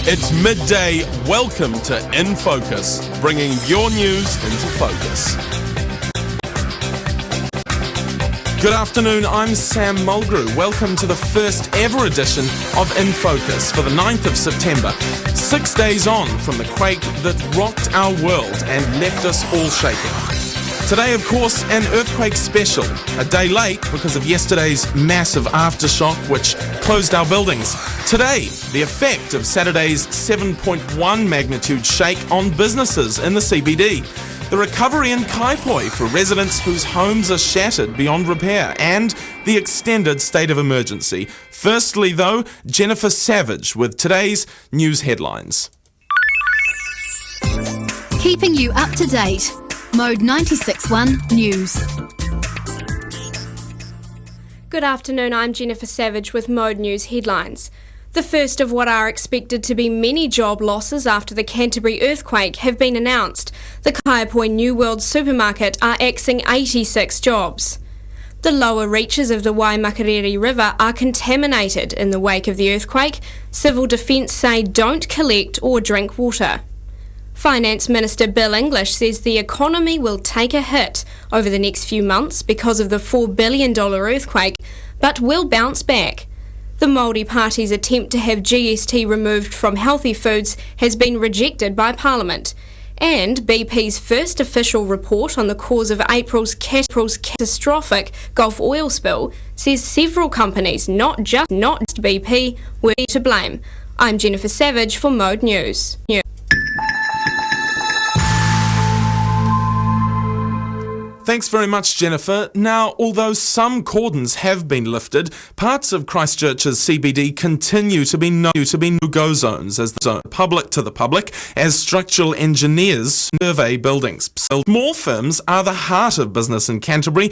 It's midday. Welcome to InFocus, bringing your news into focus. Good afternoon, I'm Sam Mulgrew. Welcome to the first ever edition of InFocus for the 9th of September. 6 days on from the quake that rocked our world and left us all shaking. Today, of course, an earthquake special. A day late because of yesterday's massive aftershock which closed our buildings. Today, the effect of Saturday's 7.1 magnitude shake on businesses in the CBD. The recovery in Kaiapoi for residents whose homes are shattered beyond repair, and the extended state of emergency. Firstly, though, Jennifer Savage with today's news headlines. Keeping you up to date. Mode 96.1 News. Good afternoon, I'm Jennifer Savage with Mode News headlines. The first of what are expected to be many job losses after the Canterbury earthquake have been announced. The Kaiapoi New World supermarket are axing 86 jobs. The lower reaches of the Waimakariri River are contaminated in the wake of the earthquake. Civil Defence say don't collect or drink water. Finance Minister Bill English says the economy will take a hit over the next few months because of the $4 billion earthquake, but will bounce back. The Māori Party's attempt to have GST removed from healthy foods has been rejected by Parliament. And BP's first official report on the cause of April's catastrophic Gulf oil spill says several companies, not just BP, were to blame. I'm Jennifer Savage for Mode News. Thanks very much, Jennifer. Now, although some cordons have been lifted, parts of Christchurch's CBD continue to be no-go zones as the public as structural engineers survey buildings. Small firms are the heart of business in Canterbury,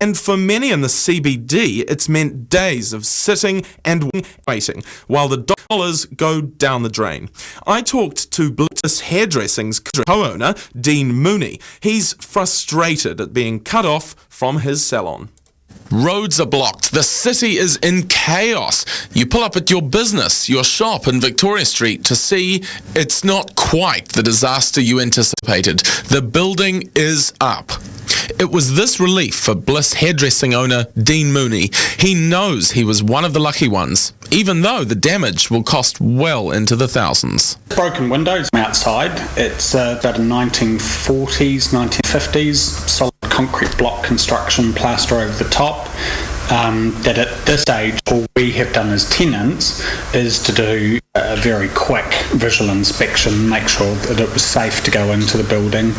and for many in the CBD, it's meant days of sitting and waiting while the dollars go down the drain. I talked to Bliss Hairdressing's co-owner, Dean Mooney. He's frustrated at being cut off from his salon. Roads are blocked. The city is in chaos. You pull up at your business, your shop in Victoria Street to see it's not quite the disaster you anticipated. The building is up. It was this relief for Bliss Hairdressing owner Dean Mooney. He knows he was one of the lucky ones, even though the damage will cost well into the thousands. Broken windows outside. It's about a 1940s, 1950s solid concrete block construction, plaster over the top. That at this stage, all we have done as tenants is to do a very quick visual inspection, make sure that it was safe to go into the building,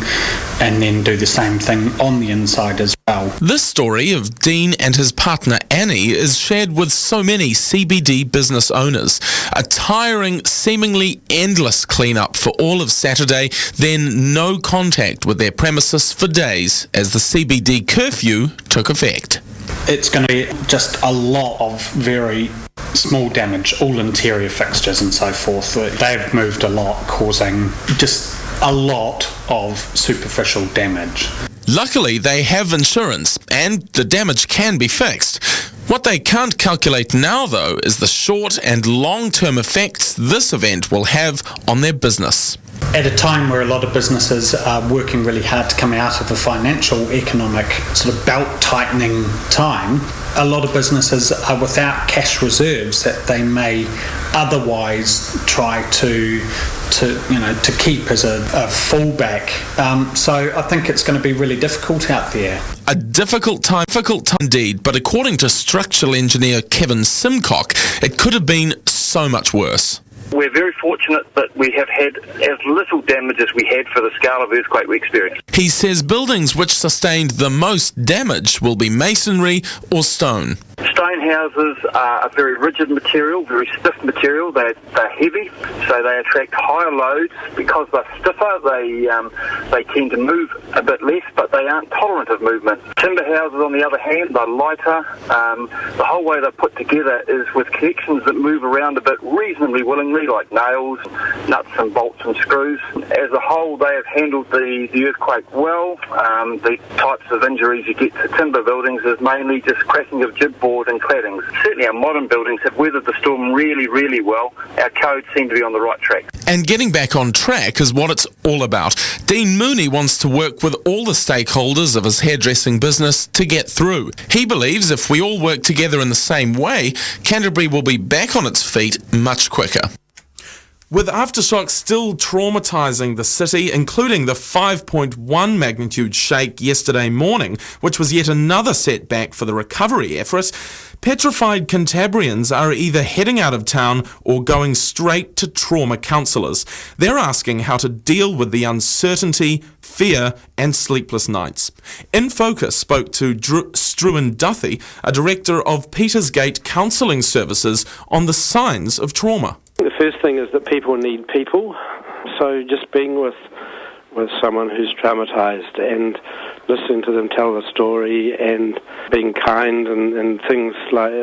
and then do the same thing on the inside as well. This story of Dean and his partner Annie is shared with so many CBD business owners. A tiring, seemingly endless clean-up for all of Saturday, then no contact with their premises for days as the CBD curfew took effect. It's going to be just a lot of very small damage, all interior fixtures and so forth. They've moved a lot, causing just a lot of superficial damage. Luckily, they have insurance, and the damage can be fixed. What they can't calculate now, though, is the short and long-term effects this event will have on their business. At a time where a lot of businesses are working really hard to come out of a financial, economic sort of belt-tightening time, a lot of businesses are without cash reserves that they may otherwise try to keep as a fallback. So I think it's going to be really difficult out there. A difficult time indeed, but according to structural engineer Kevin Simcock, it could have been so much worse. We're very fortunate that we have had as little damage as we had for the scale of earthquake we experienced. He says buildings which sustained the most damage will be masonry or stone. Stone houses are a very rigid material, very stiff material. They're heavy, so they attract higher loads. Because they're stiffer, they tend to move a bit less, but they aren't tolerant of movement. Timber houses, on the other hand, they're lighter. The whole way they're put together is with connections that move around a bit reasonably willingly. machinery like nails, nuts and bolts and screws. As a whole, they have handled the earthquake well. The types of injuries you get to timber buildings is mainly just cracking of jib board and claddings. Certainly our modern buildings have weathered the storm really, really well. Our codes seem to be on the right track. And getting back on track is what it's all about. Dean Mooney wants to work with all the stakeholders of his hairdressing business to get through. He believes if we all work together in the same way, Canterbury will be back on its feet much quicker. With aftershocks still traumatising the city, including the 5.1 magnitude shake yesterday morning, which was yet another setback for the recovery efforts, petrified Cantabrians are either heading out of town or going straight to trauma counsellors. They're asking how to deal with the uncertainty, fear and sleepless nights. InFocus spoke to Struan Duthie, a director of Petersgate Counselling Services, on the signs of trauma. The first thing is that people need people, so just being with someone who's traumatised and listening to them tell the story and being kind and things like,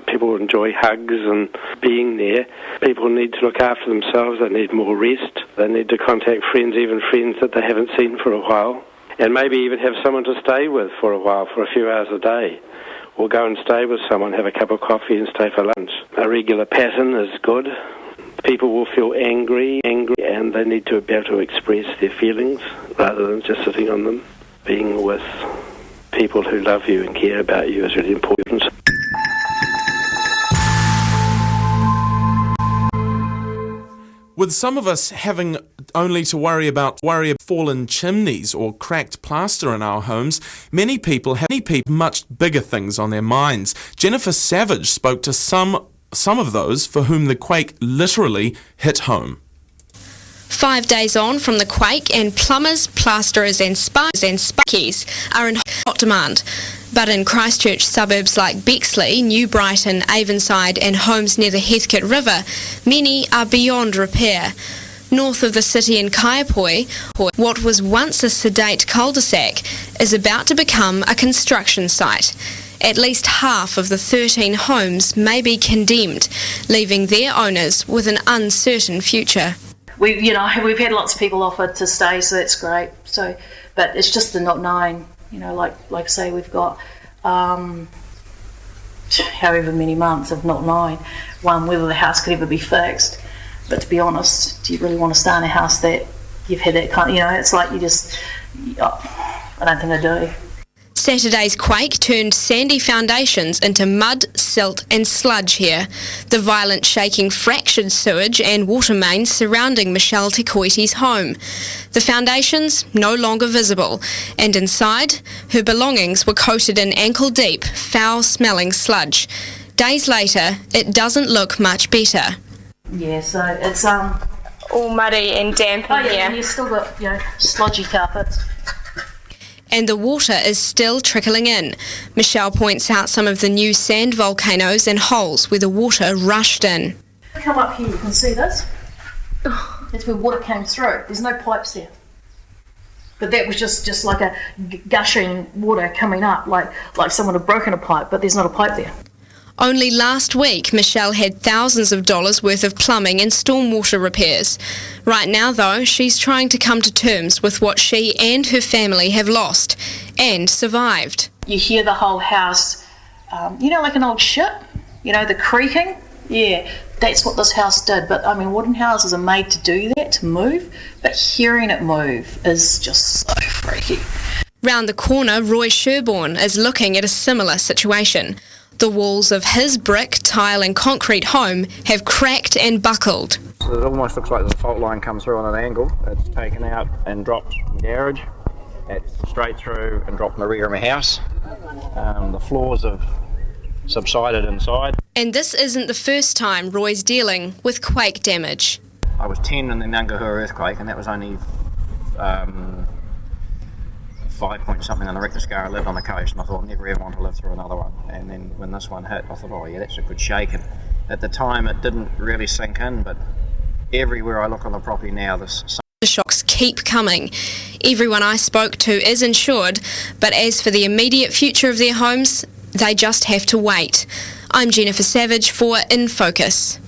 people enjoy hugs and being there. People need to look after themselves, they need more rest, they need to contact friends, even friends that they haven't seen for a while, and maybe even have someone to stay with for a while, for a few hours a day. Or go and stay with someone, have a cup of coffee and stay for lunch. A regular pattern is good. People will feel angry, and they need to be able to express their feelings rather than just sitting on them. Being with people who love you and care about you is really important. With some of us having only to worry about fallen chimneys or cracked plaster in our homes, many people have much bigger things on their minds. Jennifer Savage spoke to some of those for whom the quake literally hit home. 5 days on from the quake, and plumbers, plasterers and sparkies are in hot demand. But in Christchurch suburbs like Bexley, New Brighton, Avonside and homes near the Heathcote River, many are beyond repair. North of the city in Kaiapoi, what was once a sedate cul-de-sac is about to become a construction site. At least half of the 13 homes may be condemned, leaving their owners with an uncertain future. We've had lots of people offer to stay, so that's great. But it's just the not knowing. Like say we've got however many months of not knowing, whether the house could ever be fixed. But to be honest, do you really want to stay in a house that you've had that kind of, it's like I don't think I do. Saturday's quake turned sandy foundations into mud, silt and sludge here. The violent shaking fractured sewage and water mains surrounding Michelle Tekoiti's home. The foundations no longer visible, and inside, her belongings were coated in ankle-deep, foul-smelling sludge. Days later, it doesn't look much better. Yeah, so it's all muddy and damp in here. And you've still got, sludgy carpets. And the water is still trickling in. Michelle points out some of the new sand volcanoes and holes where the water rushed in. Come up here, you can see this. That's where water came through. There's no pipes there. But that was just like a gushing water coming up, like someone had broken a pipe, but there's not a pipe there. Only last week, Michelle had thousands of dollars worth of plumbing and stormwater repairs. Right now, though, she's trying to come to terms with what she and her family have lost and survived. You hear the whole house, like an old ship, the creaking. Yeah, that's what this house did. But, wooden houses are made to do that, to move. But hearing it move is just so freaky. Round the corner, Roy Sherborne is looking at a similar situation. The walls of his brick, tile and concrete home have cracked and buckled. So it almost looks like the fault line comes through on an angle. It's taken out and dropped from the garage. It's straight through and dropped in the rear of my house. The floors have subsided inside. And this isn't the first time Roy's dealing with quake damage. I was 10 in the Ngungahua earthquake, and that was only 5 point something on the Richter scale. I lived on the coast and I thought I'd never ever want to live through another one. And then when this one hit, I thought, oh yeah, that's a good shake. And at the time it didn't really sink in, but everywhere I look on the property now, the shocks keep coming. Everyone I spoke to is insured, but as for the immediate future of their homes, they just have to wait. I'm Jennifer Savage for InFocus.